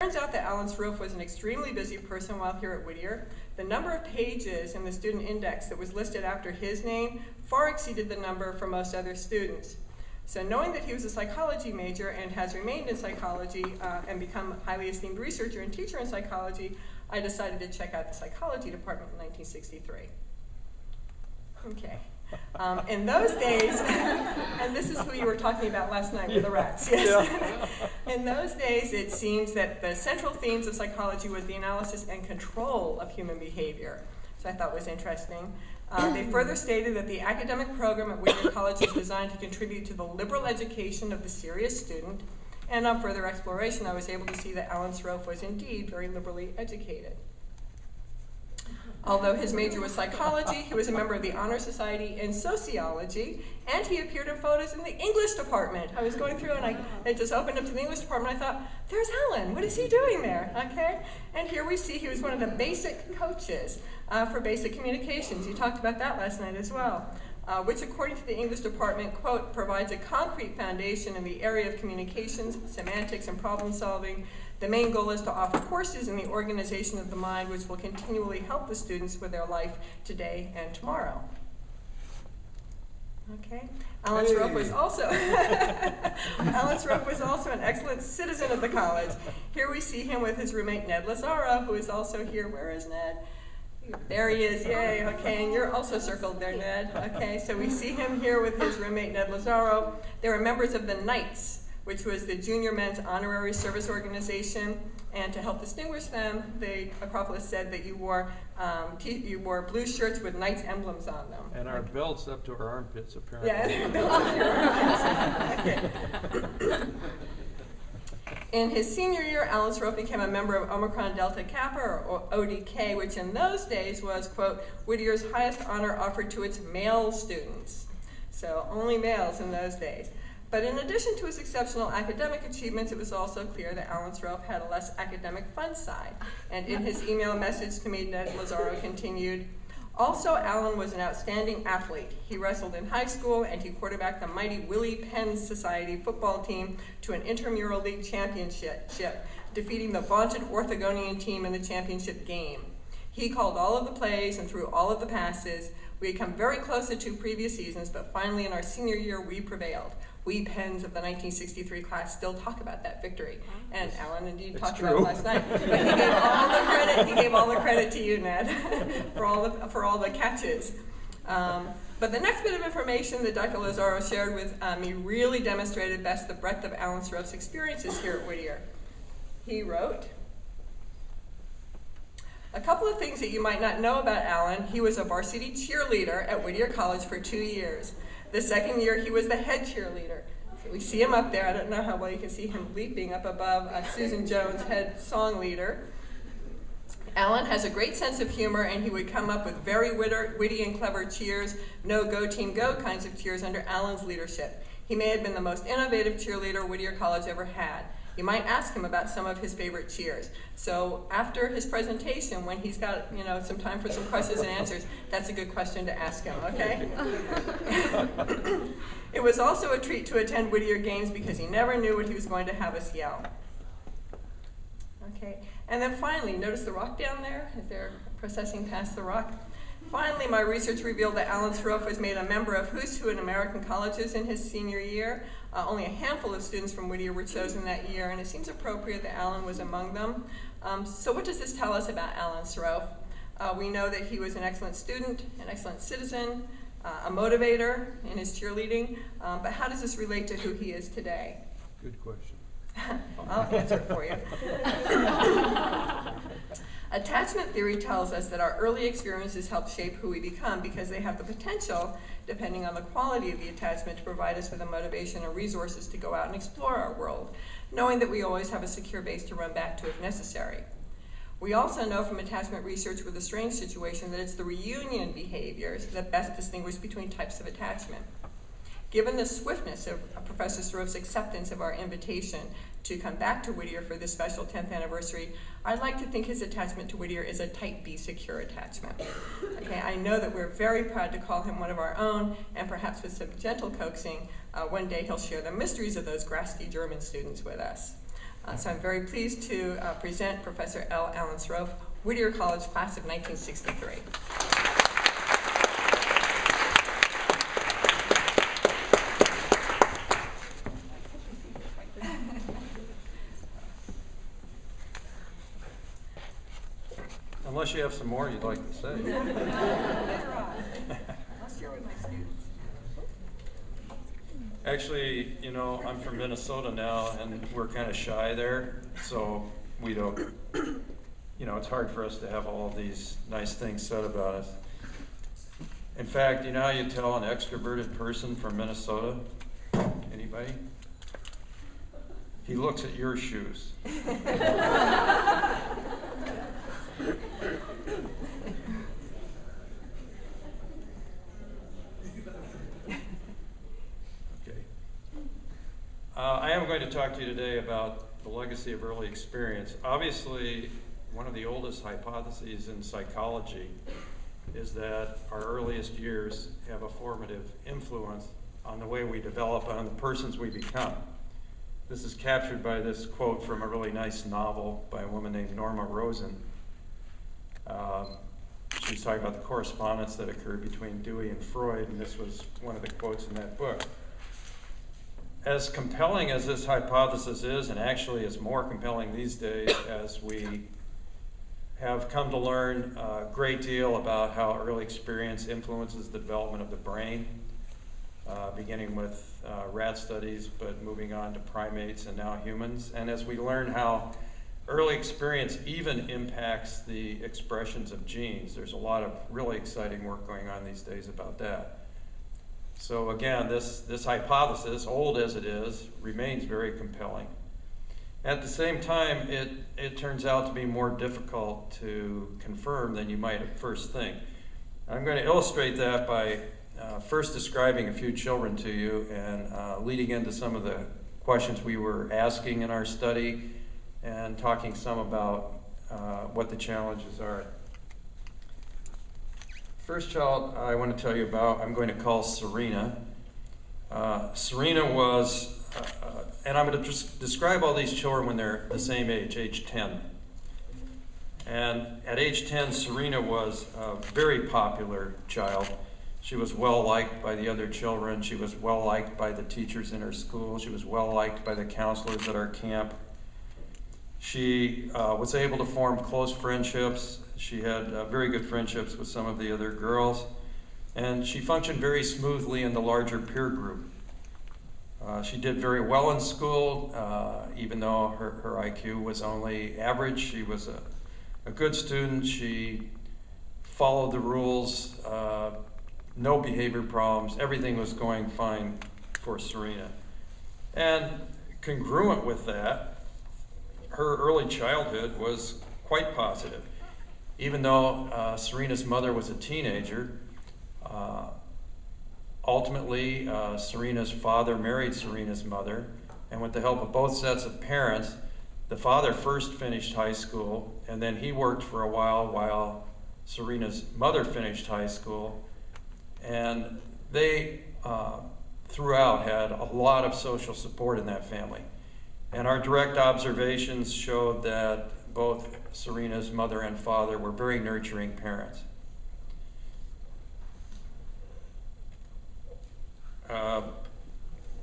Turns out that Alan Sroufe was an extremely busy person while here at Whittier. The number of pages in the student index that was listed after his name far exceeded the number for most other students. So knowing that he was a psychology major and has remained in psychology and become a highly esteemed researcher and teacher in psychology, I decided to check out the psychology department in 1963. Okay. In those days, and this is who you were talking about last night with the rats, yes. In those days, it seems that the central themes of psychology was the analysis and control of human behavior, so I thought was interesting. They further stated that the academic program at Whittier College is designed to contribute to the liberal education of the serious student, and on further exploration, I was able to see that Alan Sroufe was indeed very liberally educated. Although his major was psychology, he was a member of the Honor Society in sociology, and he appeared in photos in the English department. I was going through and I just opened up to the English department. I thought, there's Alan. What is he doing there? Okay? And here we see he was one of the basic coaches for basic communications. You talked about that last night as well, which according to the English department, quote, provides a concrete foundation in the area of communications, semantics, and problem solving. The main goal is to offer courses in the organization of the mind which will continually help the students with their life today and tomorrow. Okay. Alan Sroufe was also Alan Sroufe was also an excellent citizen of the college. Here we see him with his roommate Ned Lazaro, who is also here. Where is Ned? There he is, yay, okay, and you're also circled there, Ned. Okay, so we see him here with his roommate Ned Lazaro. They were members of the Knights, which was the junior men's honorary service organization, and to help distinguish them, Acropolis said that you wore blue shirts with Knights emblems on them. And our belts up to our armpits, apparently. Yeah, belts up to your armpits. Okay. In his senior year, Alan Sroufe became a member of Omicron Delta Kappa, or ODK, which in those days was, quote, Whittier's highest honor offered to its male students. So only males in those days. But in addition to his exceptional academic achievements, it was also clear that Alan Sroufe had a less academic fun side. And in his email message to me, Ned Lazaro continued, also, Alan was an outstanding athlete. He wrestled in high school, and he quarterbacked the mighty Willie Penn Society football team to an intramural league championship, defeating the vaunted Orthogonian team in the championship game. He called all of the plays and threw all of the passes. We had come very close the 2 previous seasons, but finally in our senior year, we prevailed. We Penns of the 1963 class still talk about that victory, and Alan indeed talked about it last night. But he gave all the credit. He gave all the credit to you, Ned, for all the catches. But the next bit of information that Dr. Lazaro shared with me really demonstrated best the breadth of Alan Sroufe's experiences here at Whittier. He wrote, a couple of things that you might not know about Alan: he was a varsity cheerleader at Whittier College for 2 years. The second year, he was the head cheerleader. So we see him up there. I don't know how well you can see him leaping up above Susan Jones, head song leader. Alan has a great sense of humor, and he would come up with very witty and clever cheers, no go team go kinds of cheers under Alan's leadership. He may have been the most innovative cheerleader Whittier College ever had. You might ask him about some of his favorite cheers. So after his presentation, when he's got some time for some questions and answers, that's a good question to ask him, okay? It was also a treat to attend Whittier games because he never knew what he was going to have us yell. Okay, and then finally, notice the rock down there? Is there processing past the rock? Finally, my research revealed that Alan Sroufe was made a member of Who's Who in American colleges in his senior year. Only a handful of students from Whittier were chosen that year, and it seems appropriate that Alan was among them. So what does this tell us about Alan Sroufe? We know that he was an excellent student, an excellent citizen, a motivator in his cheerleading, but how does this relate to who he is today? Good question. I'll answer it for you. Attachment theory tells us that our early experiences help shape who we become because they have the potential, depending on the quality of the attachment, to provide us with the motivation and resources to go out and explore our world, knowing that we always have a secure base to run back to if necessary. We also know from attachment research with a strange situation that it's the reunion behaviors that best distinguish between types of attachment. Given the swiftness of Professor Sroufe's acceptance of our invitation to come back to Whittier for this special 10th anniversary, I'd like to think his attachment to Whittier is a type B secure attachment. Okay, I know that we're very proud to call him one of our own, and perhaps with some gentle coaxing, one day he'll share the mysteries of those Grasky German students with us. So I'm very pleased to present Professor L. Alan Sroufe, Whittier College, class of 1963. Unless you have some more you'd like to say. Later on. Unless you're with my students. Actually, you know, I'm from Minnesota now, and we're kind of shy there, so we don't, you know, it's hard for us to have all these nice things said about us. In fact, you know how you tell an extroverted person from Minnesota? Anybody? He looks at your shoes. I am going to talk to you today about the legacy of early experience. Obviously, one of the oldest hypotheses in psychology is that our earliest years have a formative influence on the way we develop, on the persons we become. This is captured by this quote from a really nice novel by a woman named Norma Rosen. She's talking about the correspondence that occurred between Dewey and Freud, and this was one of the quotes in that book. As compelling as this hypothesis is, and actually is more compelling these days as we have come to learn a great deal about how early experience influences the development of the brain, beginning with rat studies, but moving on to primates and now humans. And as we learn how early experience even impacts the expressions of genes, there's a lot of really exciting work going on these days about that. So again, this hypothesis, old as it is, remains very compelling. At the same time, it turns out to be more difficult to confirm than you might at first think. I'm going to illustrate that by first describing a few children to you and leading into some of the questions we were asking in our study and talking some about what the challenges are. First child I want to tell you about, I'm going to call Serena. Serena was, and I'm going to just describe all these children when they're the same age 10. And at age 10, Serena was a very popular child. She was well liked by the other children. She was well liked by the teachers in her school. She was well liked by the counselors at our camp. She was able to form close friendships. She had very good friendships with some of the other girls, and she functioned very smoothly in the larger peer group. She did very well in school, even though her IQ was only average. She was a good student. She followed the rules, no behavior problems. Everything was going fine for Serena. And congruent with that, her early childhood was quite positive. Even though Serena's mother was a teenager, ultimately Serena's father married Serena's mother, and with the help of both sets of parents, the father first finished high school, and then he worked for a while Serena's mother finished high school, and they throughout had a lot of social support in that family. And our direct observations showed that both Serena's mother and father were very nurturing parents.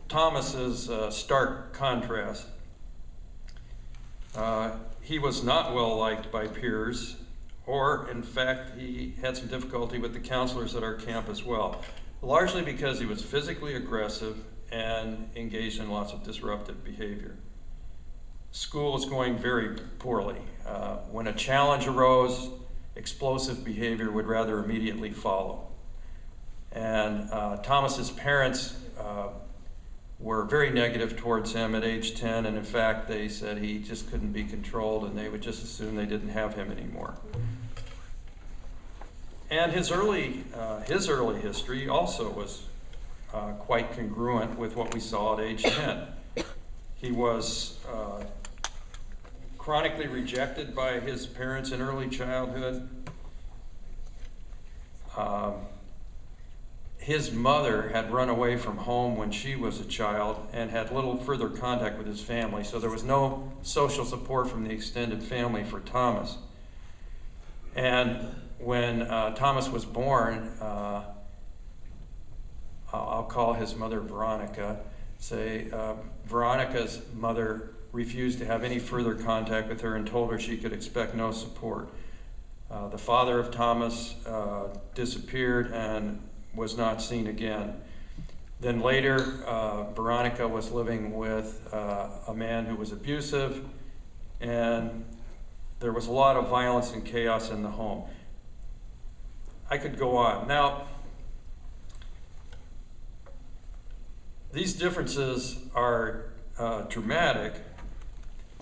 Thomas's stark contrast. He was not well liked by peers, or in fact, he had some difficulty with the counselors at our camp as well, largely because he was physically aggressive and engaged in lots of disruptive behavior. School was going very poorly. When a challenge arose, explosive behavior would rather immediately follow. And Thomas's parents were very negative towards him at age 10, and in fact they said he just couldn't be controlled and they would just assume they didn't have him anymore. And his early history also was quite congruent with what we saw at age 10. He was chronically rejected by his parents in early childhood. his mother had run away from home when she was a child and had little further contact with his family, so there was no social support from the extended family for Thomas. And when Thomas was born, I'll call his mother Veronica, Veronica's mother refused to have any further contact with her and told her she could expect no support. The father of Thomas disappeared and was not seen again. Then later, Veronica was living with a man who was abusive, and there was a lot of violence and chaos in the home. I could go on. Now, these differences are dramatic,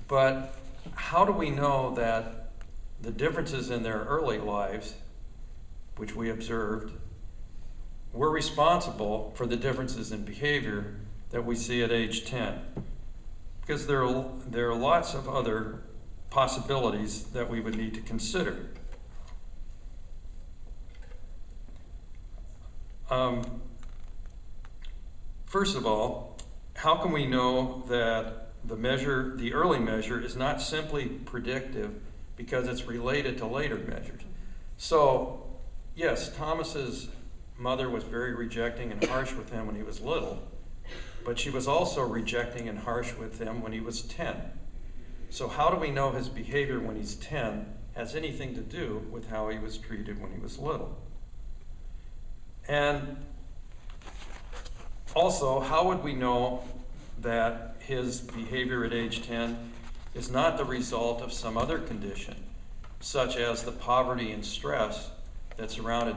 but how do we know that the differences in their early lives, which we observed, were responsible for the differences in behavior that we see at age 10? Because there are lots of other possibilities that we would need to consider. First of all, how can we know that the early measure is not simply predictive because it's related to later measures? So, yes, Thomas's mother was very rejecting and harsh with him when he was little, but she was also rejecting and harsh with him when he was 10. So how do we know his behavior when he's 10 has anything to do with how he was treated when he was little? And also, how would we know that his behavior at age 10 is not the result of some other condition, such as the poverty and stress that surrounded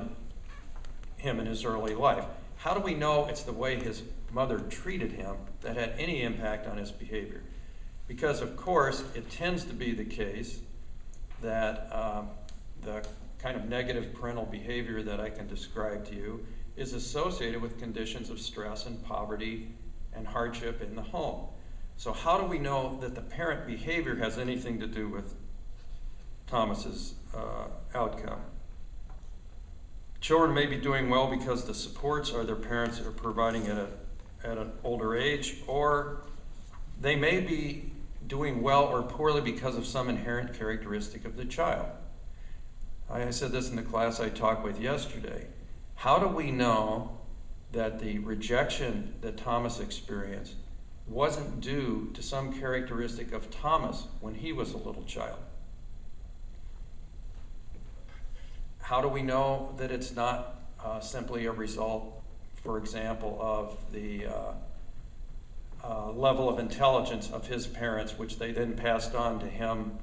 him in his early life? How do we know it's the way his mother treated him that had any impact on his behavior? Because, of course, it tends to be the case that the kind of negative parental behavior that I can describe to you is associated with conditions of stress and poverty and hardship in the home. So how do we know that the parent behavior has anything to do with Thomas's outcome? Children may be doing well because the supports their parents are providing at an older age, or they may be doing well or poorly because of some inherent characteristic of the child. I said this in the class I talked with yesterday. How do we know that the rejection that Thomas experienced wasn't due to some characteristic of Thomas when he was a little child? How do we know that it's not simply a result, for example, of the level of intelligence of his parents, which they then passed on to him,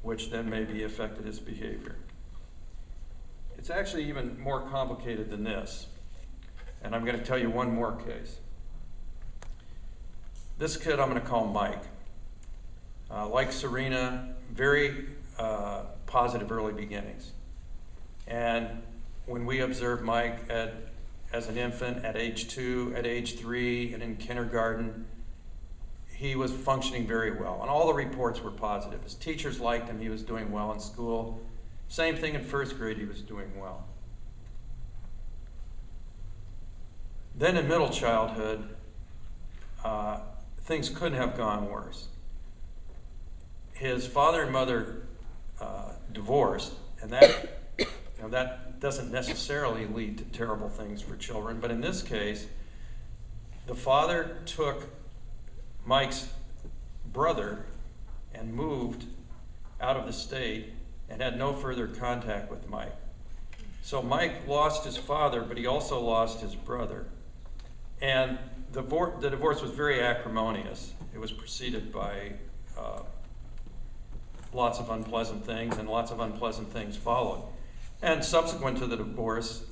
which then maybe affected his behavior? It's actually even more complicated than this. And I'm going to tell you one more case. This kid I'm going to call Mike. Like Serena, very positive early beginnings. And when we observed Mike as an infant, at age 2, at age 3, and in kindergarten, he was functioning very well. And all the reports were positive. His teachers liked him. He was doing well in school. Same thing in first grade, he was doing well. Then in middle childhood, things couldn't have gone worse. His father and mother divorced, and that doesn't necessarily lead to terrible things for children, but in this case, the father took Mike's brother and moved out of the state and had no further contact with Mike. So Mike lost his father, but he also lost his brother. And the divorce was very acrimonious. It was preceded by lots of unpleasant things, and lots of unpleasant things followed. And subsequent to the divorce,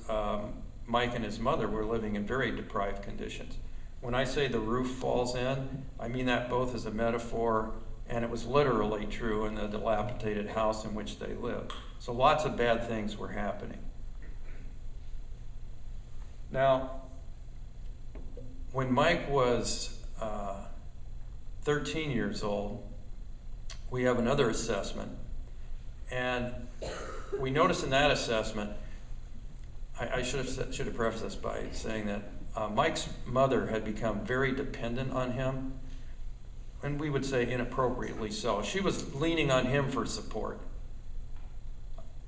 Mike and his mother were living in very deprived conditions. When I say the roof falls in, I mean that both as a metaphor, and it was literally true in the dilapidated house in which they lived. So lots of bad things were happening. Now, when Mike was 13 years old, we have another assessment. And we notice in that assessment, I should have prefaced this by saying that Mike's mother had become very dependent on him, and we would say inappropriately so. She was leaning on him for support.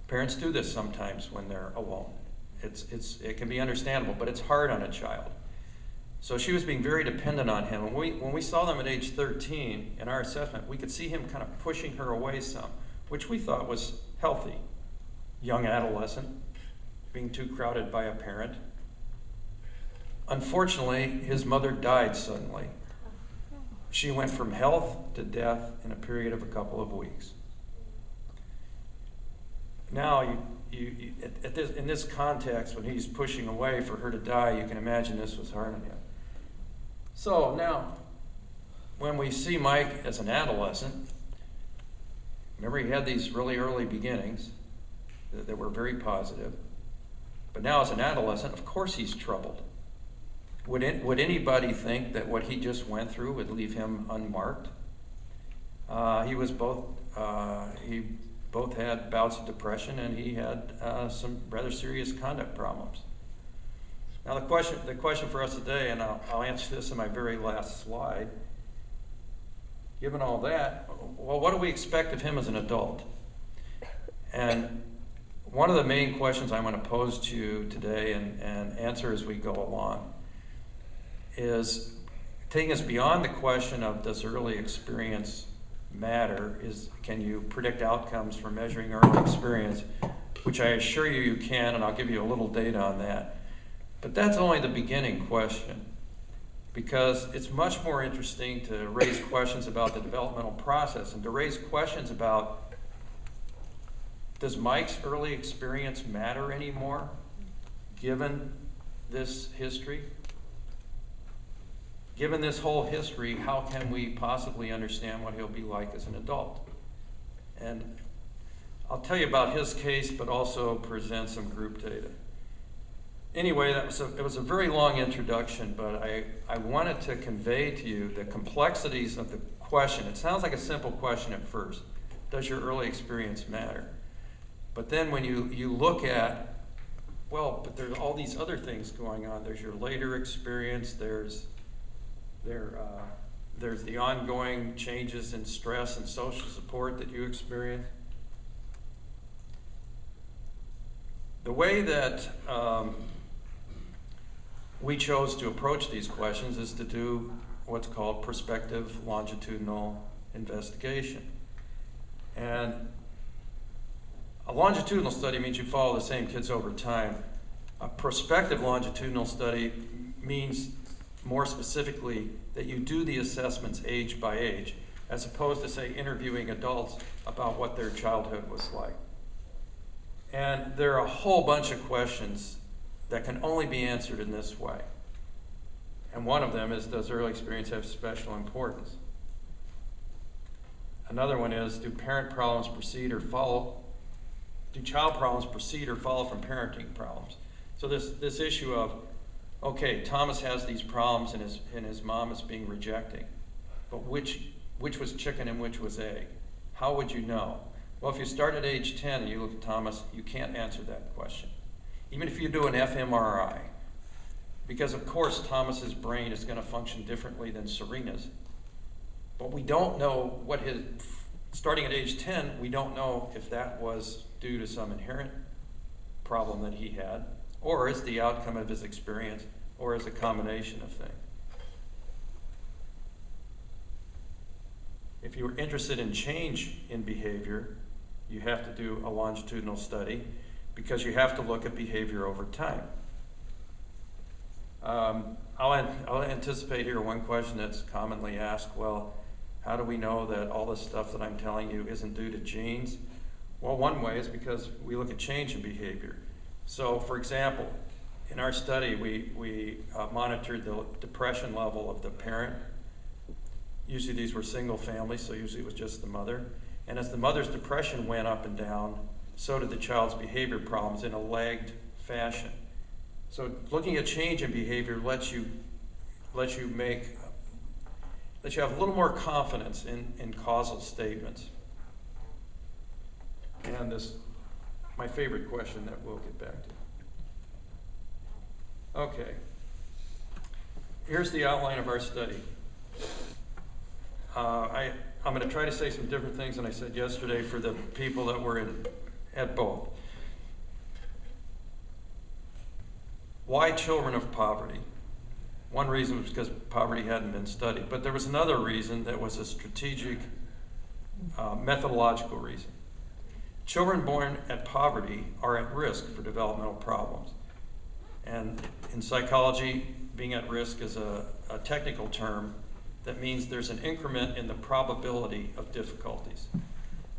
Parents do this sometimes when they're alone. It can be understandable, but it's hard on a child. So she was being very dependent on him. And when we saw them at age 13 in our assessment, we could see him kind of pushing her away some, which we thought was healthy. Young adolescent, being too crowded by a parent. Unfortunately, his mother died suddenly. She went from health to death in a period of a couple of weeks. Now, in this context, when he's pushing away for her to die, you can imagine this was hard on him. So now, when we see Mike as an adolescent, remember he had these really early beginnings that were very positive. But now as an adolescent, of course he's troubled. Would anybody think that what he just went through would leave him unmarked? He both had bouts of depression, and he had some rather serious conduct problems. Now the question for us today, and I'll answer this in my very last slide. Given all that, well, what do we expect of him as an adult? And one of the main questions I want to pose to you today and answer as we go along is taking us beyond the question of does early experience matter, can you predict outcomes for measuring early experience, which I assure you can, and I'll give you a little data on that. But that's only the beginning question, because it's much more interesting to raise questions about the developmental process and to raise questions about, does Mike's early experience matter anymore, given this history? Given this whole history, how can we possibly understand what he'll be like as an adult? And I'll tell you about his case, but also present some group data. Anyway, it was a very long introduction, but I wanted to convey to you the complexities of the question. It sounds like a simple question at first. Does your early experience matter? But then when you look at, well, but there's all these other things going on. There's your later experience, there's the ongoing changes in stress and social support that you experience. The way that we chose to approach these questions is to do what's called prospective longitudinal investigation. And a longitudinal study means you follow the same kids over time. A prospective longitudinal study means more specifically that you do the assessments age by age, as opposed to, say, interviewing adults about what their childhood was like. And there are a whole bunch of questions that can only be answered in this way. And one of them is, does early experience have special importance? Another one is, do child problems proceed or follow from parenting problems? So this issue of, okay, Thomas has these problems and his mom is being rejecting, but which was chicken and which was egg? How would you know? Well, if you start at age 10 and you look at Thomas, you can't answer that question. Even if you do an fMRI, because of course Thomas's brain is going to function differently than Serena's. But we don't know starting at age 10, we don't know if that was due to some inherent problem that he had, or is the outcome of his experience, or is a combination of things. If you were interested in change in behavior, you have to do a longitudinal study because you have to look at behavior over time. I'll anticipate here one question that's commonly asked, well, how do we know that all this stuff that I'm telling you isn't due to genes? Well, one way is because we look at change in behavior. So, for example, in our study, we monitored the depression level of the parent. Usually these were single families, so usually it was just the mother. And as the mother's depression went up and down, so did the child's behavior problems in a lagged fashion. So looking at change in behavior lets you have a little more confidence in causal statements. And my favorite question that we'll get back to. Okay. Here's the outline of our study. I'm going to try to say some different things than I said yesterday for the people that were at both. Why children of poverty? One reason was because poverty hadn't been studied, but there was another reason that was a strategic, methodological reason. Children born at poverty are at risk for developmental problems. And in psychology, being at risk is a technical term that means there's an increment in the probability of difficulties.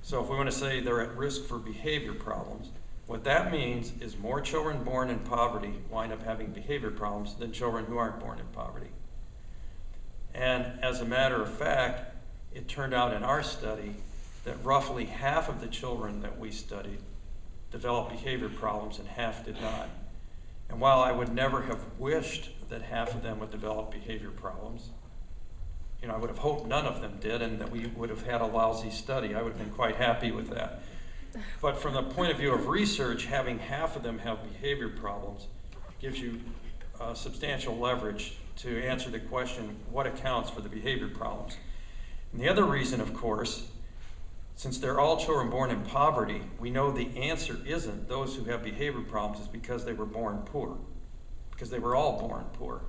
So if we want to say they're at risk for behavior problems, what that means is more children born in poverty wind up having behavior problems than children who aren't born in poverty. And as a matter of fact, it turned out in our study that roughly half of the children that we studied developed behavior problems and half did not. And while I would never have wished that half of them would develop behavior problems, I would have hoped none of them did and that we would have had a lousy study. I would have been quite happy with that. But from the point of view of research, having half of them have behavior problems gives you substantial leverage to answer the question, what accounts for the behavior problems? And the other reason, of course, since they're all children born in poverty, we know the answer isn't those who have behavior problems is because they were born poor, because they were all born poor.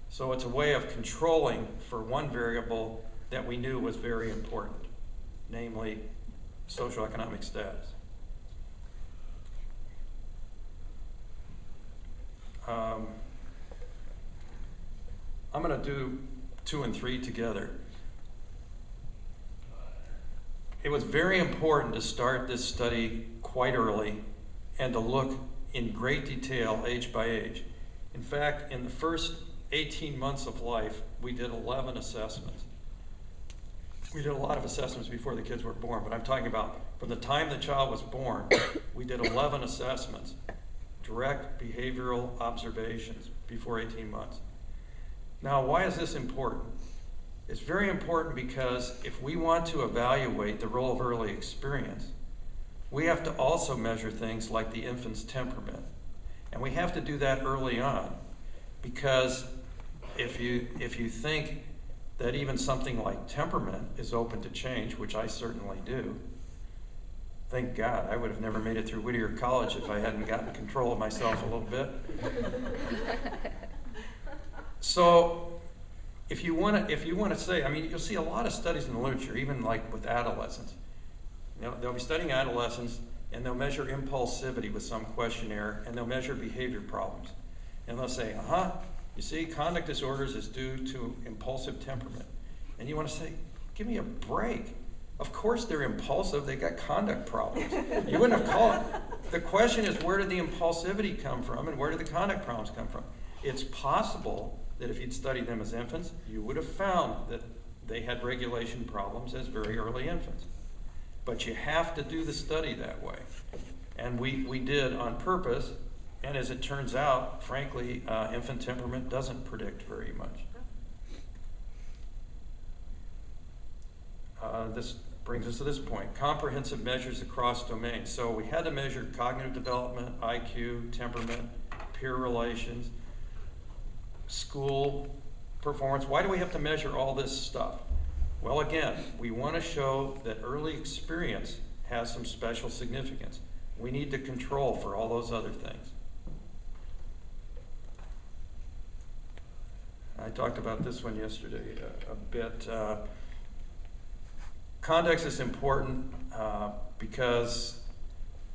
So it's a way of controlling for one variable that we knew was very important, namely socioeconomic status. I'm going to do 2 and 3 together. It was very important to start this study quite early and to look in great detail age by age. In fact, in the first 18 months of life, we did 11 assessments. We did a lot of assessments before the kids were born, but I'm talking about from the time the child was born, we did 11 assessments, direct behavioral observations before 18 months. Now, why is this important? It's very important because if we want to evaluate the role of early experience, we have to also measure things like the infant's temperament. And we have to do that early on because if you think that even something like temperament is open to change, which I certainly do, thank God, I would have never made it through Whittier College if I hadn't gotten control of myself a little bit. So if you want to say, you'll see a lot of studies in the literature, even like with adolescents. They'll be studying adolescents and they'll measure impulsivity with some questionnaire and they'll measure behavior problems. And they'll say, you see, conduct disorders is due to impulsive temperament. And you want to say, give me a break. Of course they're impulsive, they got conduct problems. You wouldn't have called it. The question is, where did the impulsivity come from and where did the conduct problems come from? It's possible that if you'd studied them as infants, you would have found that they had regulation problems as very early infants. But you have to do the study that way. And we did on purpose. And as it turns out, frankly, infant temperament doesn't predict very much. This brings us to this point, comprehensive measures across domains. So we had to measure cognitive development, IQ, temperament, peer relations, school performance. Why do we have to measure all this stuff? Well, again, we want to show that early experience has some special significance. We need to control for all those other things. I talked about this one yesterday a bit. Context is important because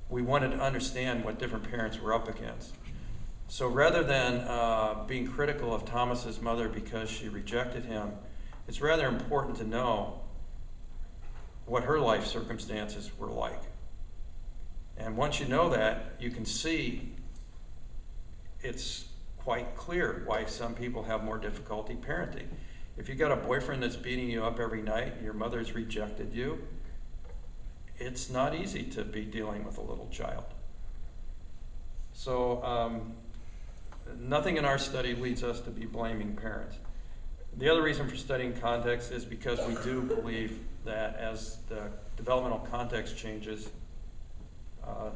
we wanted to understand what different parents were up against. So rather than being critical of Thomas's mother because she rejected him, it's rather important to know what her life circumstances were like. And once you know that, you can see it's quite clear why some people have more difficulty parenting. If you got a boyfriend that's beating you up every night and your mother's rejected you, it's not easy to be dealing with a little child. So nothing in our study leads us to be blaming parents. The other reason for studying context is because we do believe that as the developmental context changes,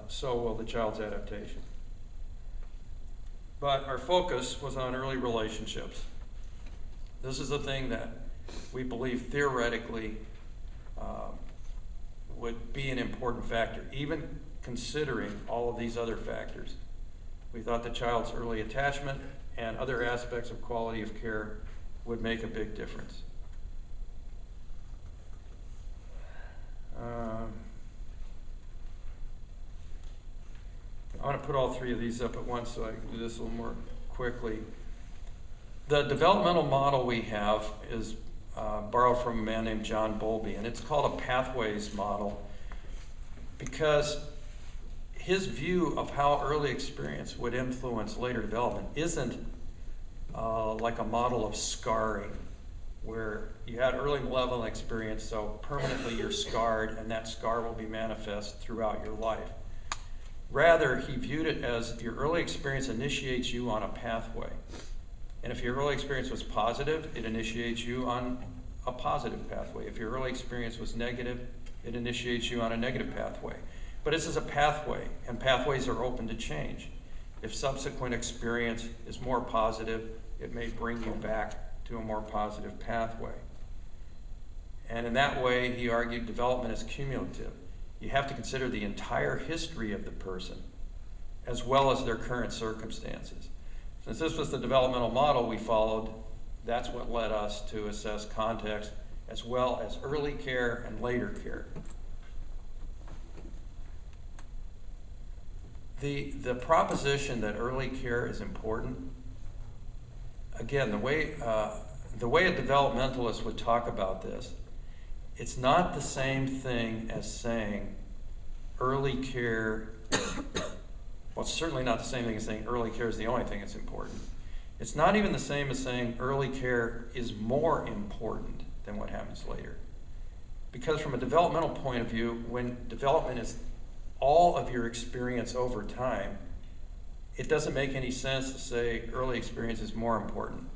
so will the child's adaptation. But our focus was on early relationships. This is a thing that we believe theoretically would be an important factor, even considering all of these other factors. We thought the child's early attachment and other aspects of quality of care would make a big difference. I want to put all three of these up at once so I can do this a little more quickly. The developmental model we have is borrowed from a man named John Bowlby, and it's called a pathways model because his view of how early experience would influence later development isn't like a model of scarring, where you had early malevolent experience, so permanently you're scarred, and that scar will be manifest throughout your life. Rather, he viewed it as your early experience initiates you on a pathway. And if your early experience was positive, it initiates you on a positive pathway. If your early experience was negative, it initiates you on a negative pathway. But this is a pathway, and pathways are open to change. If subsequent experience is more positive, it may bring you back to a more positive pathway. And in that way, he argued development is cumulative. You have to consider the entire history of the person, as well as their current circumstances. Since this was the developmental model we followed, that's what led us to assess context, as well as early care and later care. The proposition that early care is important, again, the way a developmentalist would talk about this, it's not the same thing as saying early care, well, it's certainly not the same thing as saying early care is the only thing that's important. It's not even the same as saying early care is more important than what happens later. Because from a developmental point of view, when development is all of your experience over time, it doesn't make any sense to say early experience is more important.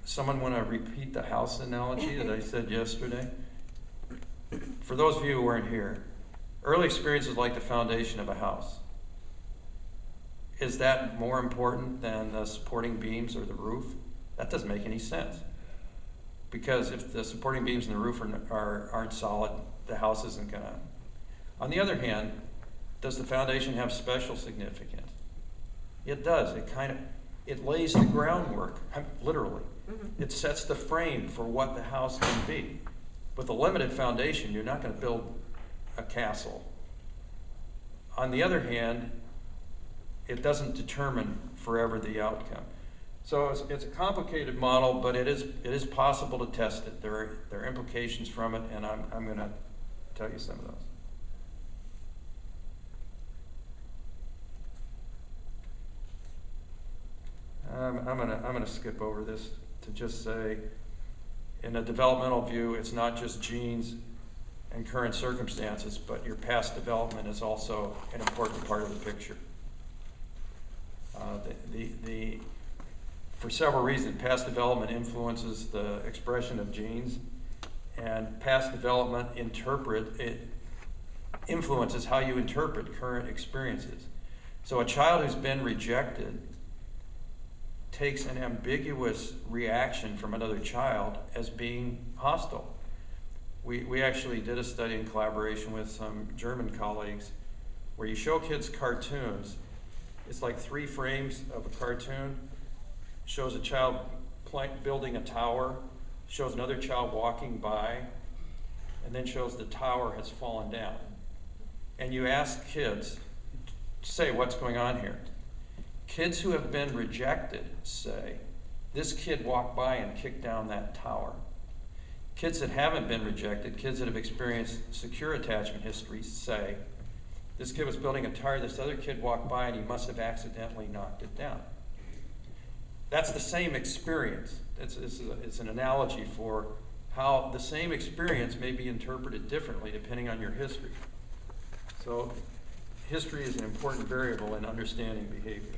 Someone want to repeat the house analogy that I said yesterday? For those of you who weren't here, early experience is like the foundation of a house. Is that more important than the supporting beams or the roof? That doesn't make any sense. Because if the supporting beams and the roof aren't solid, the house isn't going to. On the other hand, does the foundation have special significance? It does. It lays the groundwork, literally. It sets the frame for what the house can be. With a limited foundation, you're not going to build a castle. On the other hand, it doesn't determine forever the outcome. So it's a complicated model, but it is possible to test it. There are implications from it, and I'm going to tell you some of those. I'm gonna skip over this to just say, in a developmental view, it's not just genes and current circumstances, but your past development is also an important part of the picture. For several reasons, past development influences the expression of genes, and past development influences how you interpret current experiences. So a child who's been rejected takes an ambiguous reaction from another child as being hostile. We actually did a study in collaboration with some German colleagues where you show kids cartoons. It's like 3 frames of a cartoon, shows a child building a tower, shows another child walking by, and then shows the tower has fallen down. And you ask kids, say, what's going on here? Kids who have been rejected say, this kid walked by and kicked down that tower. Kids that haven't been rejected, kids that have experienced secure attachment histories say, this kid was building a tower, this other kid walked by and he must have accidentally knocked it down. That's the same experience. It's an analogy for how the same experience may be interpreted differently depending on your history. So history is an important variable in understanding behavior.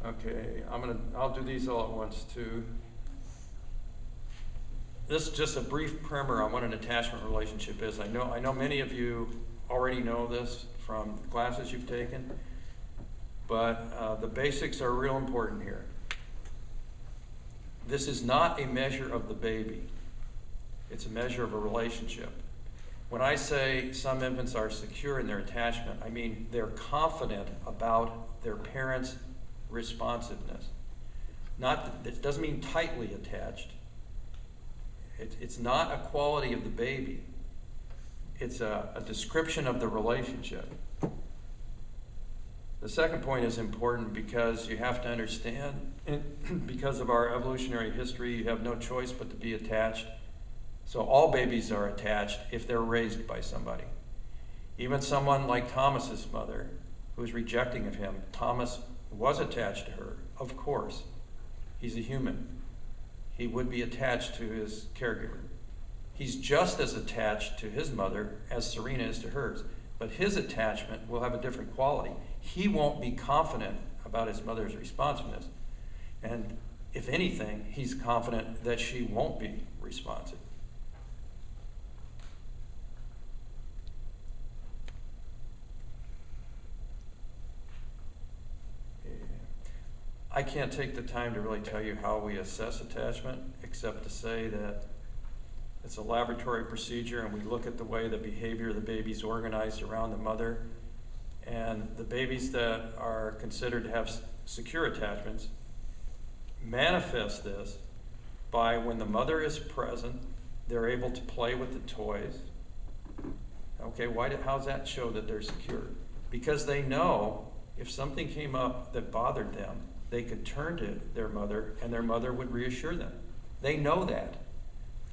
Okay, I'll do these all at once too. This is just a brief primer on what an attachment relationship is. I know many of you already know this from the classes you've taken, but the basics are real important here. This is not a measure of the baby. It's a measure of a relationship. When I say some infants are secure in their attachment, I mean they're confident about their parents' responsiveness. It doesn't mean tightly attached. It's not a quality of the baby. It's a description of the relationship. The second point is important because you have to understand, because of our evolutionary history, you have no choice but to be attached. So all babies are attached if they're raised by somebody. Even someone like Thomas's mother, who was rejecting of him, Thomas was attached to her, of course. He's a human. He would be attached to his caregiver. He's just as attached to his mother as Serena is to hers, but his attachment will have a different quality. He won't be confident about his mother's responsiveness. And if anything, he's confident that she won't be responsive. I can't take the time to really tell you how we assess attachment, except to say that it's a laboratory procedure and we look at the way the behavior of the baby's organized around the mother. And the babies that are considered to have secure attachments manifest this by when the mother is present, they're able to play with the toys. Okay, how's that show that they're secure? Because they know if something came up that bothered them, they could turn to their mother and their mother would reassure them. They know that.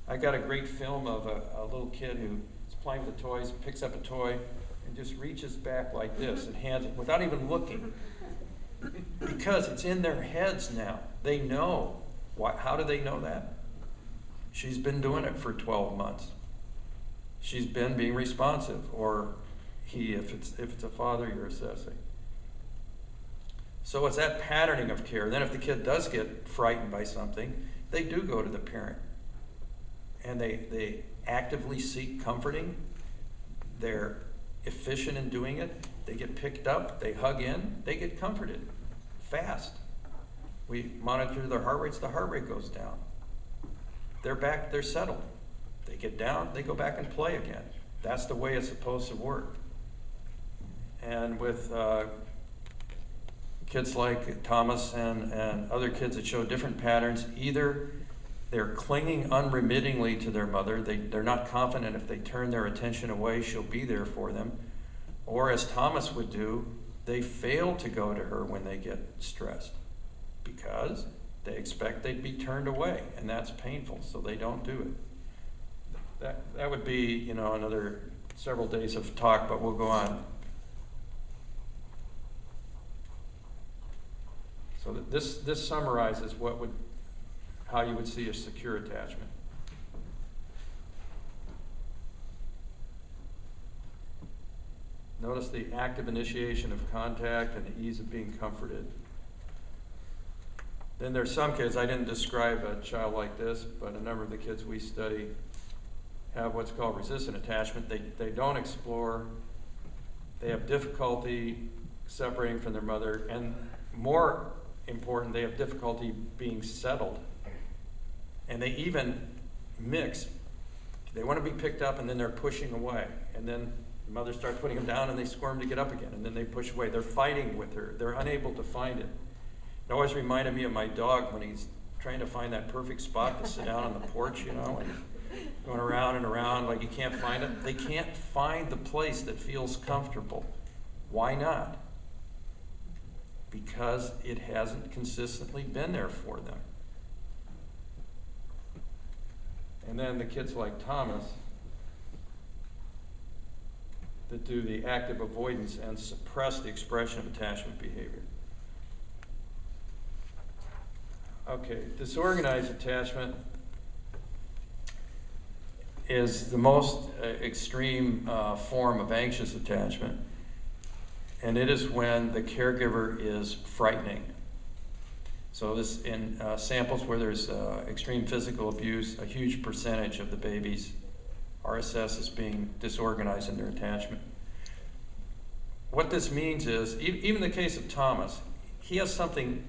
I got a great film of a little kid who is playing with the toys, picks up a toy, and just reaches back like this and hands it without even looking. Because it's in their heads now. They know. How do they know that? She's been doing it for 12 months. She's been being responsive, or he, if it's a father you're assessing. So it's that patterning of care. Then if the kid does get frightened by something, they do go to the parent. And they actively seek comforting. They're efficient in doing it. They get picked up, they hug in, they get comforted fast. We monitor their heart rates, the heart rate goes down. They're back, they're settled. They get down, they go back and play again. That's the way it's supposed to work. And with kids like Thomas and other kids that show different patterns, either they're clinging unremittingly to their mother, they're not confident if they turn their attention away, she'll be there for them. Or as Thomas would do, they fail to go to her when they get stressed because they expect they'd be turned away, and that's painful, so they don't do it. That would be, another several days of talk, but we'll go on. So this summarizes how you would see a secure attachment. Notice the active initiation of contact and the ease of being comforted. Then there's some kids, I didn't describe a child like this, but a number of the kids we study have what's called resistant attachment. They don't explore, they have difficulty separating from their mother, and more important, they have difficulty being settled. And they even mix. They want to be picked up and then they're pushing away. And then the mother starts putting them down and they squirm to get up again. And then they push away. They're fighting with her. They're unable to find it. It always reminded me of my dog when he's trying to find that perfect spot to sit down on the porch, and going around and around like he can't find it. They can't find the place that feels comfortable. Why not? Because it hasn't consistently been there for them. And then the kids like Thomas that do the active avoidance and suppress the expression of attachment behavior. Okay, disorganized attachment is the most extreme form of anxious attachment, and it is when the caregiver is frightening. So this in samples where there's extreme physical abuse, a huge percentage of the babies are assessed as being disorganized in their attachment. what this means is, even in the case of Thomas, he has something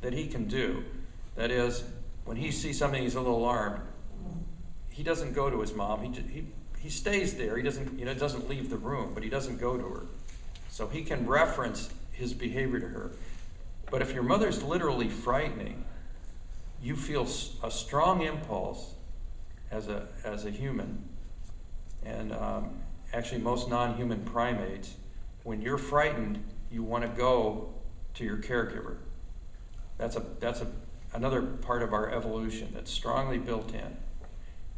that he can do. That is, when he sees something he's a little alarmed, he doesn't go to his mom. He stays there. He doesn't leave the room, but he doesn't go to her. So he can reference his behavior to her. But if your mother's literally frightening, you feel a strong impulse as a human, and actually most non-human primates, when you're frightened, you want to go to your caregiver. That's another part of our evolution that's strongly built in.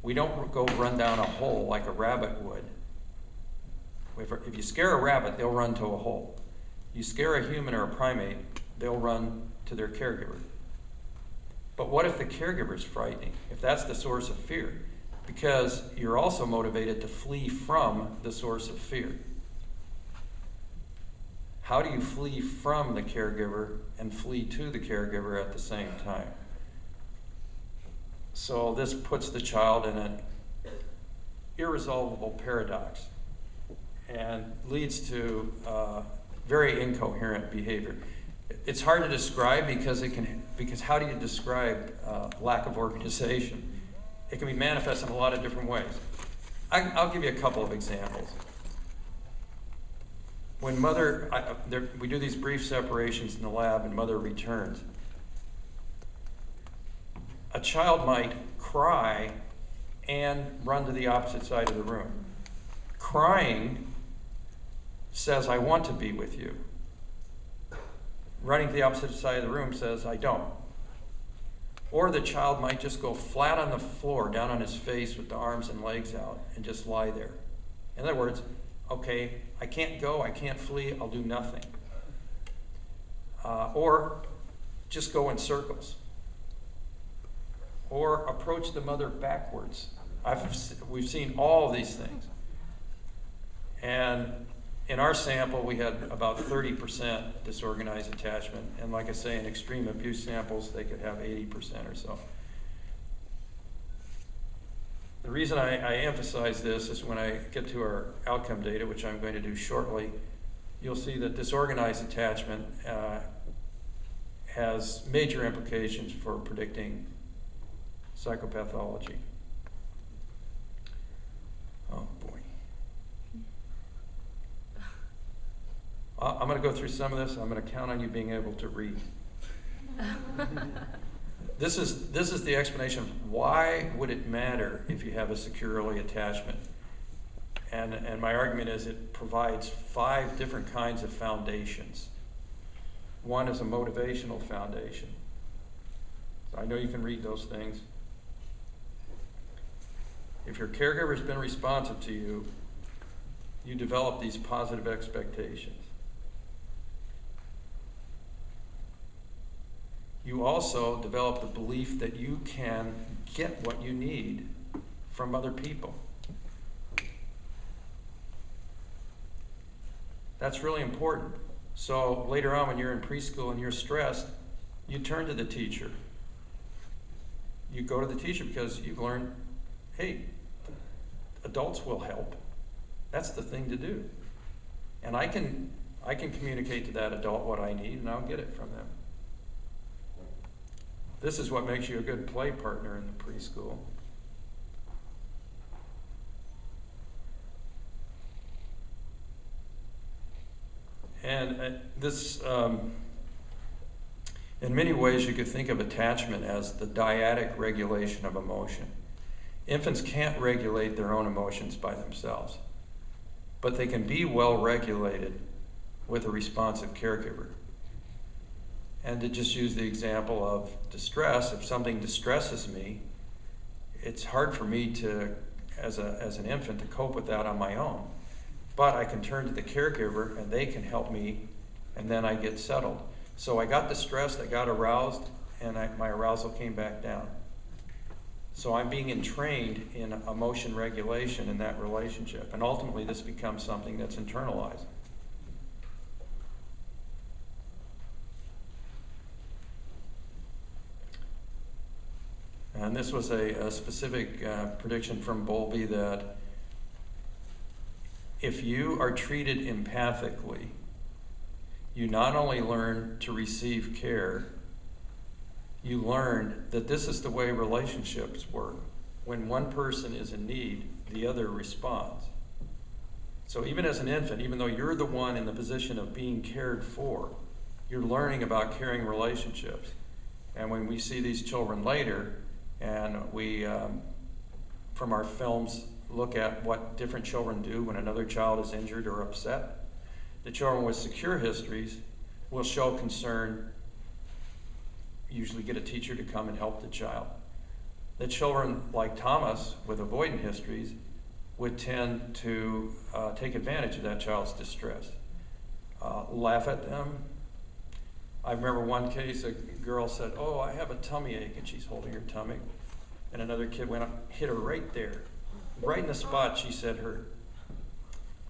We don't go run down a hole like a rabbit would. If you scare a rabbit, they'll run to a hole. You scare a human or a primate, they'll run to their caregiver. But what if the caregiver is frightening? If that's the source of fear? Because you're also motivated to flee from the source of fear. How do you flee from the caregiver and flee to the caregiver at the same time? So this puts the child in an irresolvable paradox and leads to very incoherent behavior. It's hard to describe because how do you describe lack of organization? It can be manifest in a lot of different ways. I'll give you a couple of examples. When mother, we do these brief separations in the lab and mother returns. A child might cry and run to the opposite side of the room. Crying says, I want to be with you. Running to the opposite side of the room says, I don't. Or the child might just go flat on the floor, down on his face with the arms and legs out, and just lie there. In other words, okay, I can't go, I can't flee, I'll do nothing. Or just go in circles. Or approach the mother backwards. We've seen all of these things. And in our sample, we had about 30% disorganized attachment. And like I say, in extreme abuse samples, they could have 80% or so. The reason I emphasize this is when I get to our outcome data, which I'm going to do shortly, you'll see that disorganized attachment has major implications for predicting psychopathology. Oh boy. I'm going to go through some of this. I'm going to count on you being able to read. This is the explanation of why would it matter if you have a secure early attachment. And my argument is it provides 5 different kinds of foundations. One is a motivational foundation. So I know you can read those things. If your caregiver has been responsive to you, you develop these positive expectations. You also develop the belief that you can get what you need from other people. That's really important. So later on when you're in preschool and you're stressed, you turn to the teacher. You go to the teacher because you've learned, hey, adults will help. That's the thing to do. And I can communicate to that adult what I need and I'll get it from them. This is what makes you a good play partner in the preschool. And this, in many ways, you could think of attachment as the dyadic regulation of emotion. Infants can't regulate their own emotions by themselves, but they can be well regulated with a responsive caregiver. And to just use the example of distress, if something distresses me, it's hard for me to, as an infant, to cope with that on my own. But I can turn to the caregiver and they can help me, and then I get settled. So I got distressed, I got aroused, and my arousal came back down. So I'm being entrained in emotion regulation in that relationship. And ultimately this becomes something that's internalized. And this was a specific prediction from Bowlby that if you are treated empathically, you not only learn to receive care, you learn that this is the way relationships work. When one person is in need, the other responds. So even as an infant, even though you're the one in the position of being cared for, you're learning about caring relationships. And when we see these children later, and we, from our films, look at what different children do when another child is injured or upset, the children with secure histories will show concern, usually get a teacher to come and help the child. The children like Thomas with avoidant histories would tend to take advantage of that child's distress, laugh at them. I remember one case, a girl said, "Oh, I have a tummy ache," and she's holding her tummy. And another kid went up, hit her right there, right in the spot she said hurt.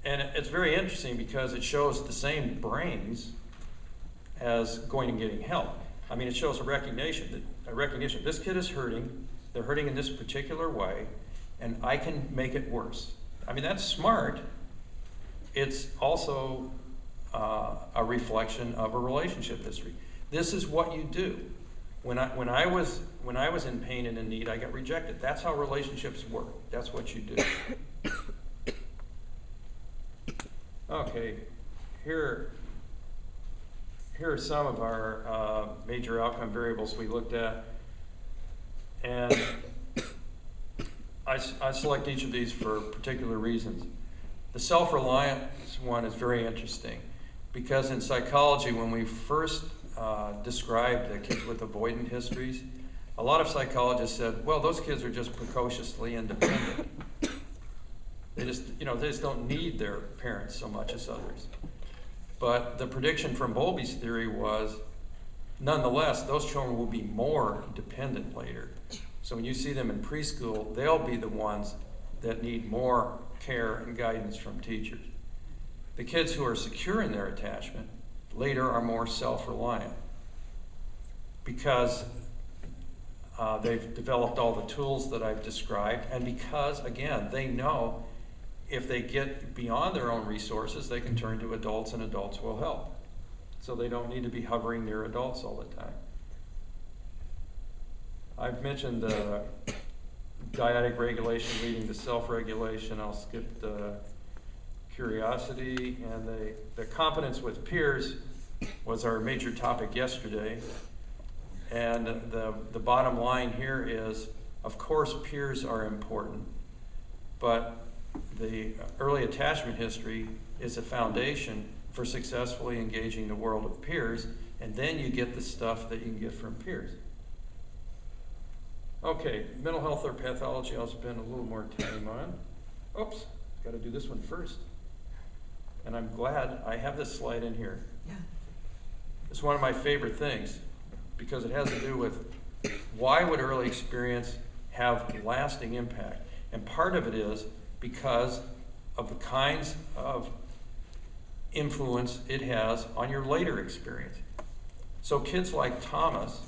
And it's very interesting because it shows the same brains as going and getting help. I mean, it shows a recognition. This kid is hurting, they're hurting in this particular way, and I can make it worse. I mean, that's smart. It's also a reflection of a relationship history. This is what you do. When I was in pain and in need, I got rejected. That's how relationships work. That's what you do. Okay, here are some of our major outcome variables we looked at, and I select each of these for particular reasons. The self-reliance one is very interesting because in psychology, when we first described the kids with avoidant histories, a lot of psychologists said, well, those kids are just precociously independent. They just don't need their parents so much as others. But the prediction from Bowlby's theory was, nonetheless, those children will be more dependent later. So when you see them in preschool, they'll be the ones that need more care and guidance from teachers. The kids who are secure in their attachment later are more self-reliant because they've developed all the tools that I've described, and because, again, they know if they get beyond their own resources, they can turn to adults and adults will help. So they don't need to be hovering near adults all the time. I've mentioned dyadic regulation leading to self-regulation. I'll skip the curiosity, and the competence with peers was our major topic yesterday. And the bottom line here is, of course, peers are important, but the early attachment history is a foundation for successfully engaging the world of peers, and then you get the stuff that you can get from peers. Okay, mental health or pathology I'll spend a little more time on. Oops, got to do this one first. And I'm glad I have this slide in here. Yeah. It's one of my favorite things because it has to do with why would early experience have lasting impact? And part of it is because of the kinds of influence it has on your later experience. So kids like Thomas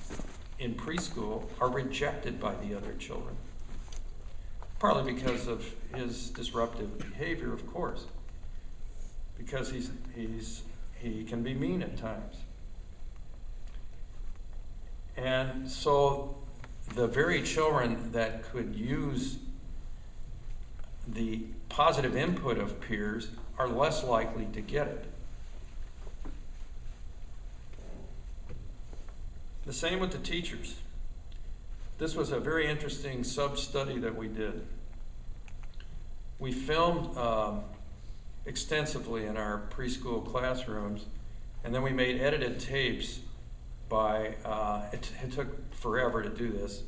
in preschool are rejected by the other children, partly because of his disruptive behavior, of course, because he can be mean at times. And so the very children that could use the positive input of peers are less likely to get it. The same with the teachers. This was a very interesting sub-study that we did. We filmed extensively in our preschool classrooms, and then we made edited tapes by, it took forever to do this,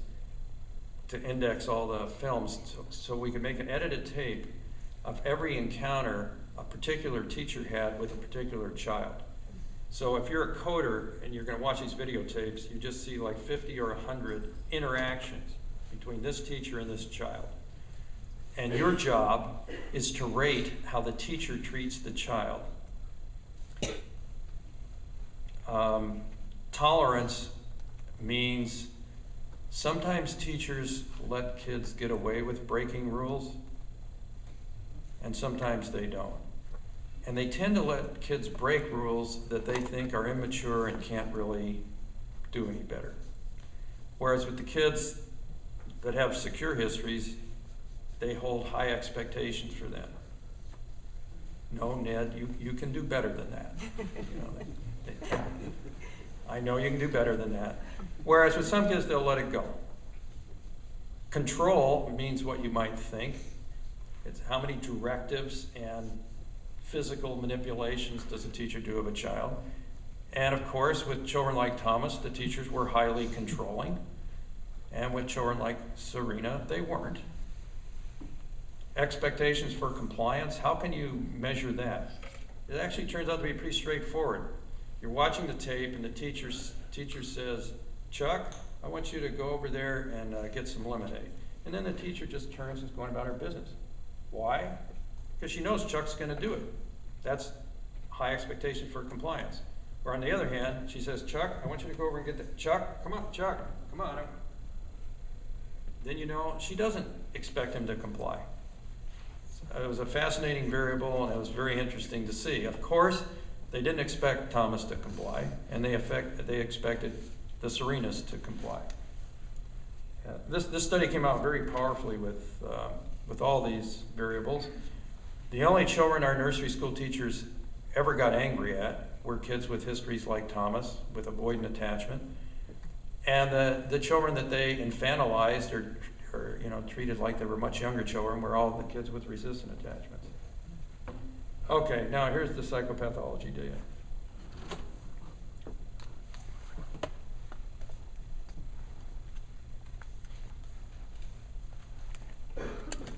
to index all the films so we could make an edited tape of every encounter a particular teacher had with a particular child. So if you're a coder and you're going to watch these videotapes, you just see like 50 or 100 interactions between this teacher and this child. And your job is to rate how the teacher treats the child. Tolerance means sometimes teachers let kids get away with breaking rules, and sometimes they don't. And they tend to let kids break rules that they think are immature and can't really do any better. Whereas with the kids that have secure histories, they hold high expectations for them. No, Ned, you can do better than that. You know, I know you can do better than that. Whereas with some kids, they'll let it go. Control means what you might think. It's how many directives and physical manipulations does a teacher do of a child. And of course, with children like Thomas, the teachers were highly controlling. And with children like Serena, they weren't. Expectations for compliance, how can you measure that? It actually turns out to be pretty straightforward. You're watching the tape and the teacher says, Chuck, I want you to go over there and get some lemonade. And then the teacher just turns and is going about her business. Why? Because she knows Chuck's going to do it. That's high expectation for compliance. Or on the other hand, she says, Chuck, I want you to go over and get the, Chuck, come on, Chuck, come on. Then you know she doesn't expect him to comply. It was a fascinating variable, and it was very interesting to see. Of course, they didn't expect Thomas to comply, and they expected the Serenas to comply. This study came out very powerfully with all these variables. The only children our nursery school teachers ever got angry at were kids with histories like Thomas, with avoidant attachment, and the children that they infantilized or treated like they were much younger children were all the kids with resistant attachments. Okay, now here's the psychopathology data.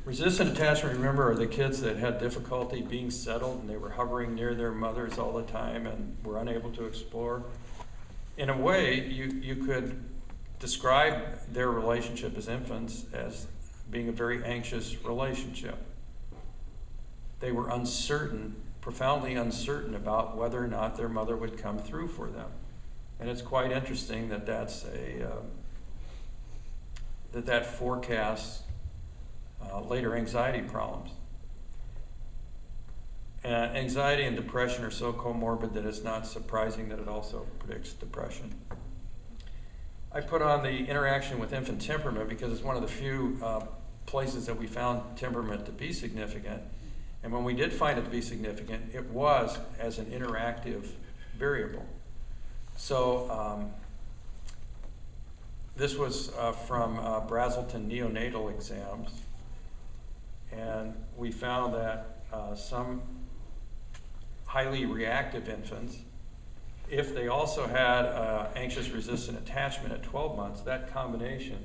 Resistant attachment, remember, are the kids that had difficulty being settled and they were hovering near their mothers all the time and were unable to explore. In a way, you could describe their relationship as infants as being a very anxious relationship. They were uncertain, profoundly uncertain about whether or not their mother would come through for them. And it's quite interesting that that forecasts later anxiety problems. Anxiety and depression are so comorbid that it's not surprising that it also predicts depression. I put on the interaction with infant temperament because it's one of the few places that we found temperament to be significant. And when we did find it to be significant, it was as an interactive variable. So this was from Brazelton neonatal exams. And we found that some highly reactive infants, if they also had anxious resistant attachment at 12 months, that combination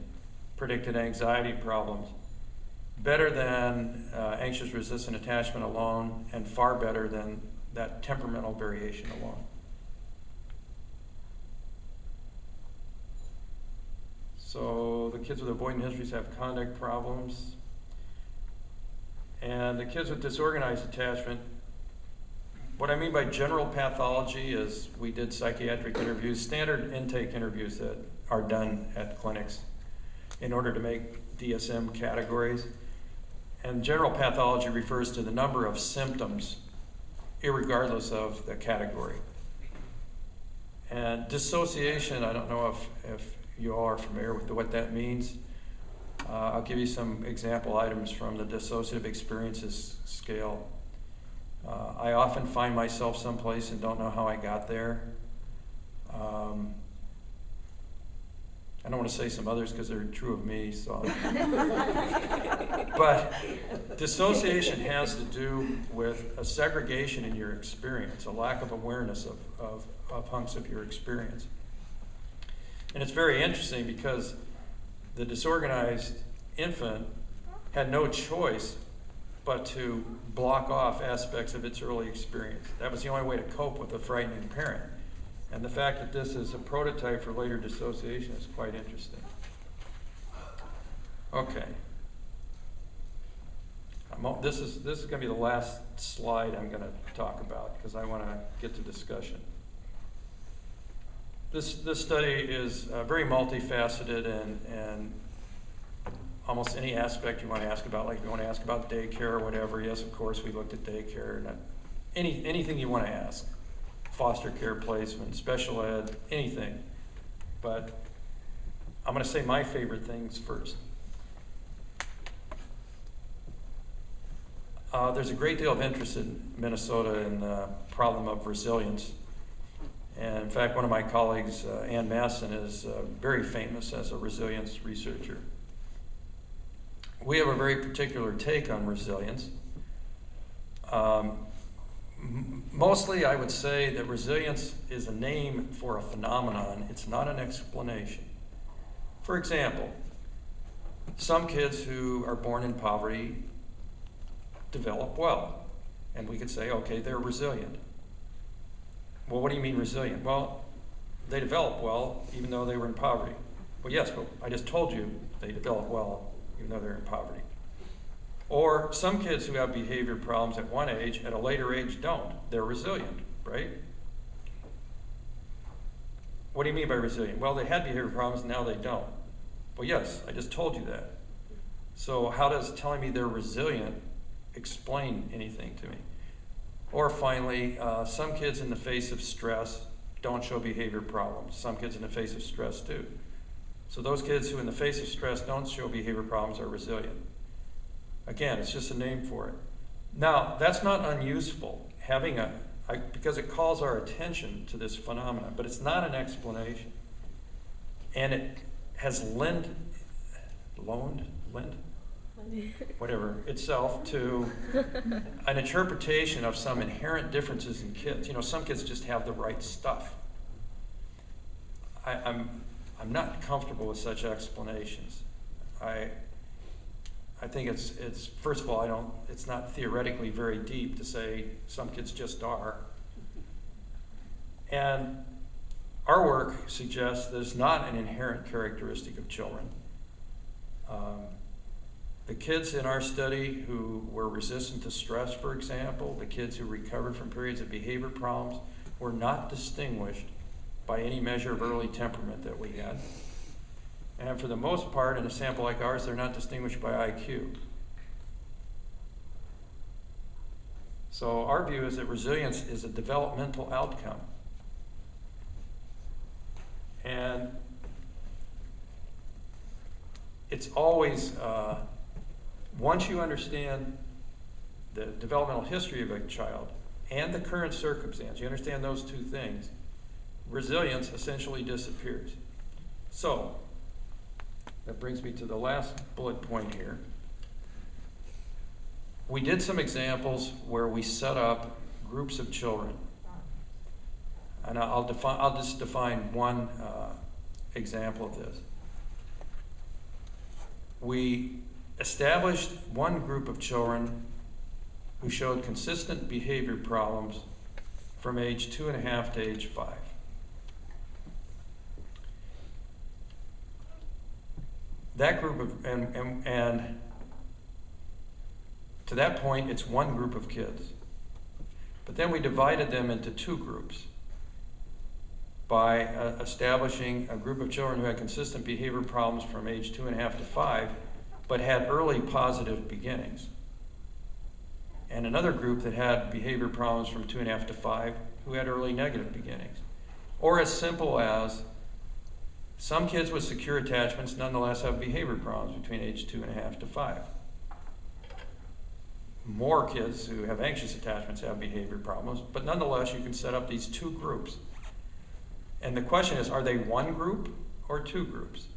predicted anxiety problems better than anxious resistant attachment alone, and far better than that temperamental variation alone. So the kids with avoidant histories have conduct problems. And the kids with disorganized attachment, what I mean by general pathology is we did psychiatric interviews, standard intake interviews that are done at clinics in order to make DSM categories. And general pathology refers to the number of symptoms irregardless of the category. And dissociation, I don't know if you all are familiar with what that means. I'll give you some example items from the dissociative experiences scale. I often find myself someplace and don't know how I got there. I don't want to say some others because they're true of me. So. But dissociation has to do with a segregation in your experience, a lack of awareness of hunks of your experience. And it's very interesting because the disorganized infant had no choice but to block off aspects of its early experience. That was the only way to cope with a frightening parent. And the fact that this is a prototype for later dissociation is quite interesting. Okay. This is going to be the last slide I'm going to talk about because I want to get to discussion. This study is very multifaceted and almost any aspect you want to ask about, like if you want to ask about daycare or whatever, yes, of course, we looked at daycare, and anything you want to ask. Foster care placement, special ed, anything. But I'm going to say my favorite things first. There's a great deal of interest in Minnesota in the problem of resilience. And in fact, one of my colleagues, Ann Masson, is very famous as a resilience researcher. We have a very particular take on resilience. Mostly, I would say that resilience is a name for a phenomenon. It's not an explanation. For example, some kids who are born in poverty develop well. And we could say, okay, they're resilient. Well, what do you mean resilient? Well, they develop well even though they were in poverty. Well, yes, but I just told you they develop well even though they're in poverty. Or some kids who have behavior problems at one age, at a later age don't. They're resilient, right? What do you mean by resilient? Well, they had behavior problems, now they don't. Well, yes, I just told you that. So how does telling me they're resilient explain anything to me? Or finally, some kids in the face of stress don't show behavior problems. Some kids in the face of stress do. So those kids who in the face of stress don't show behavior problems are resilient. Again, it's just a name for it. Now, that's not unuseful, because it calls our attention to this phenomenon, but it's not an explanation. And it has lent itself to an interpretation of some inherent differences in kids. You know, some kids just have the right stuff. I'm not comfortable with such explanations. I think it's first of all, it's not theoretically very deep to say some kids just are. And our work suggests that it's not an inherent characteristic of children. The kids in our study who were resistant to stress, for example, the kids who recovered from periods of behavior problems, were not distinguished by any measure of early temperament that we had. And for the most part, in a sample like ours, they're not distinguished by IQ. So our view is that resilience is a developmental outcome. And it's always, once you understand the developmental history of a child and the current circumstance, you understand those two things, resilience essentially disappears. So, that brings me to the last bullet point here. We did some examples where we set up groups of children. And I'll just define one example of this. We established one group of children who showed consistent behavior problems from age 2.5 to age 5. That group of, and to that point, it's one group of kids. But then we divided them into two groups by establishing a group of children who had consistent behavior problems from age 2.5 to 5, but had early positive beginnings. And another group that had behavior problems from 2.5 to 5 who had early negative beginnings. Or as simple as some kids with secure attachments nonetheless have behavior problems between age 2.5 to 5. More kids who have anxious attachments have behavior problems, but nonetheless you can set up these two groups. And the question is, are they one group or two groups?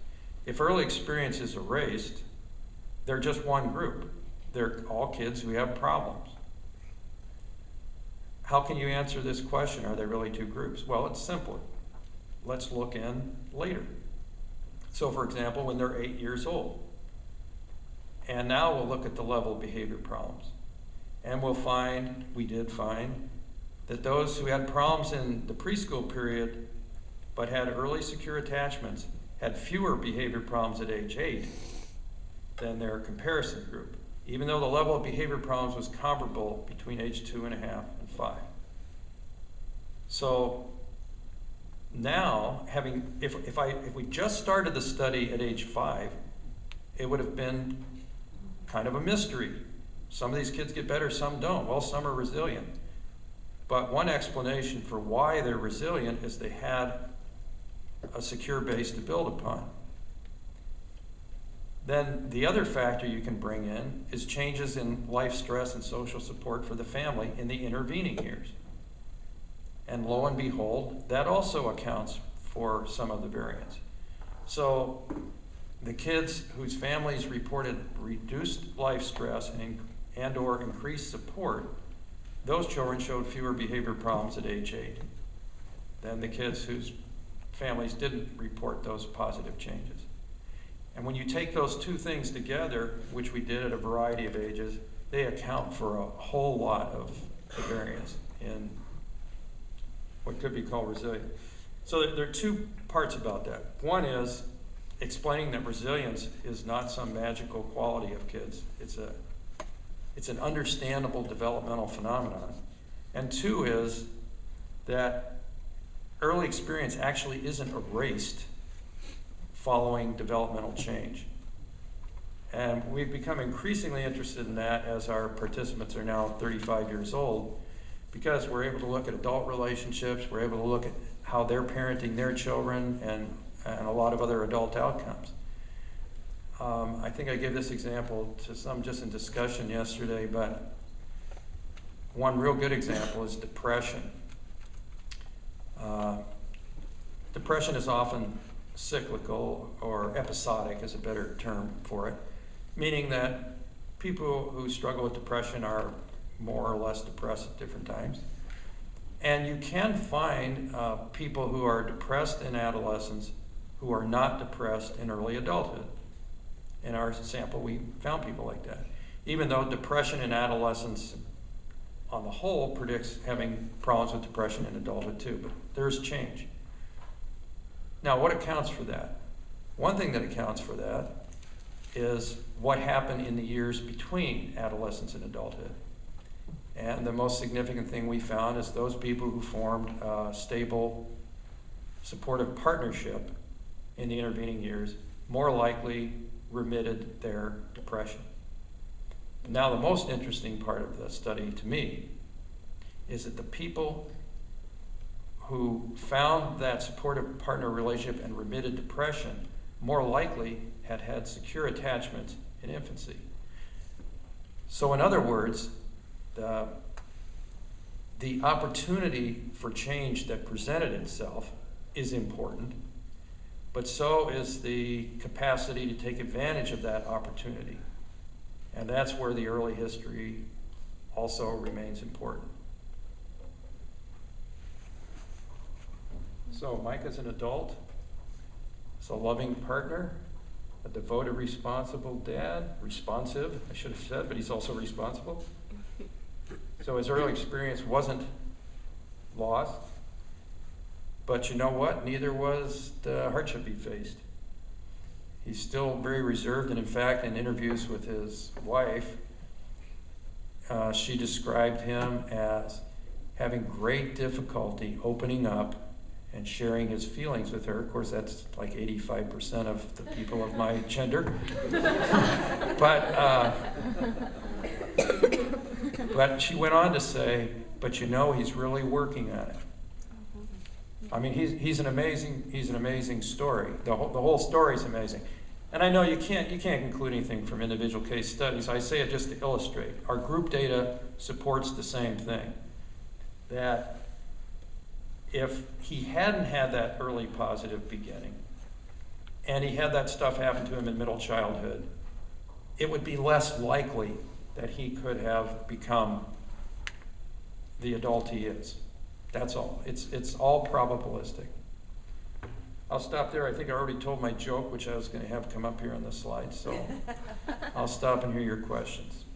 If early experience is erased, they're just one group. They're all kids who have problems. How can you answer this question? Are they really two groups? Well, it's simple. Let's look in later. So for example, when they're 8 years old. And now we'll look at the level of behavior problems. And we did find, that those who had problems in the preschool period but had early secure attachments had fewer behavior problems at age 8 than their comparison group, even though the level of behavior problems was comparable between age 2.5 and 5. So now, if we just started the study at age 5, it would have been kind of a mystery. Some of these kids get better, some don't. Well, some are resilient. But one explanation for why they're resilient is they had a secure base to build upon. Then the other factor you can bring in is changes in life stress and social support for the family in the intervening years. And lo and behold, that also accounts for some of the variance. So the kids whose families reported reduced life stress and or increased support, those children showed fewer behavior problems at age 8 than the kids whose families didn't report those positive changes. And when you take those two things together, which we did at a variety of ages, they account for a whole lot of the variance in what could be called resilience. So there are two parts about that. One is explaining that resilience is not some magical quality of kids. It's an understandable developmental phenomenon. And two is that early experience actually isn't erased following developmental change. And we've become increasingly interested in that as our participants are now 35 years old, because we're able to look at adult relationships, we're able to look at how they're parenting their children, and a lot of other adult outcomes. I think I gave this example to some just in discussion yesterday, but one real good example is depression. Depression is often cyclical, or episodic is a better term for it, meaning that people who struggle with depression are more or less depressed at different times. And you can find people who are depressed in adolescence who are not depressed in early adulthood. In our sample, we found people like that. Even though depression in adolescence on the whole predicts having problems with depression in adulthood too, but there's change. Now, what accounts for that? One thing that accounts for that is what happened in the years between adolescence and adulthood. And the most significant thing we found is those people who formed a stable, supportive partnership in the intervening years more likely remitted their depression. Now, the most interesting part of the study to me is that the people who found that supportive partner relationship and remitted depression more likely had secure attachment in infancy. So in other words, the opportunity for change that presented itself is important, but so is the capacity to take advantage of that opportunity. And that's where the early history also remains important. So Mike is an adult, is a loving partner, a devoted, responsible dad, responsive, I should have said, but he's also responsible. So his early experience wasn't lost, but you know what? Neither was the hardship he faced. He's still very reserved, and in fact, in interviews with his wife, she described him as having great difficulty opening up and sharing his feelings with her. Of course, that's like 85% of the people of my gender. But she went on to say, but you know, he's really working on it. I mean, he's an amazing story. The whole story is amazing. And I know you can't conclude anything from individual case studies. I say it just to illustrate. Our group data supports the same thing, that if he hadn't had that early positive beginning, and he had that stuff happen to him in middle childhood, it would be less likely that he could have become the adult he is. That's all. It's all probabilistic. I'll stop there. I think I already told my joke, which I was going to have come up here on the slide, so I'll stop and hear your questions.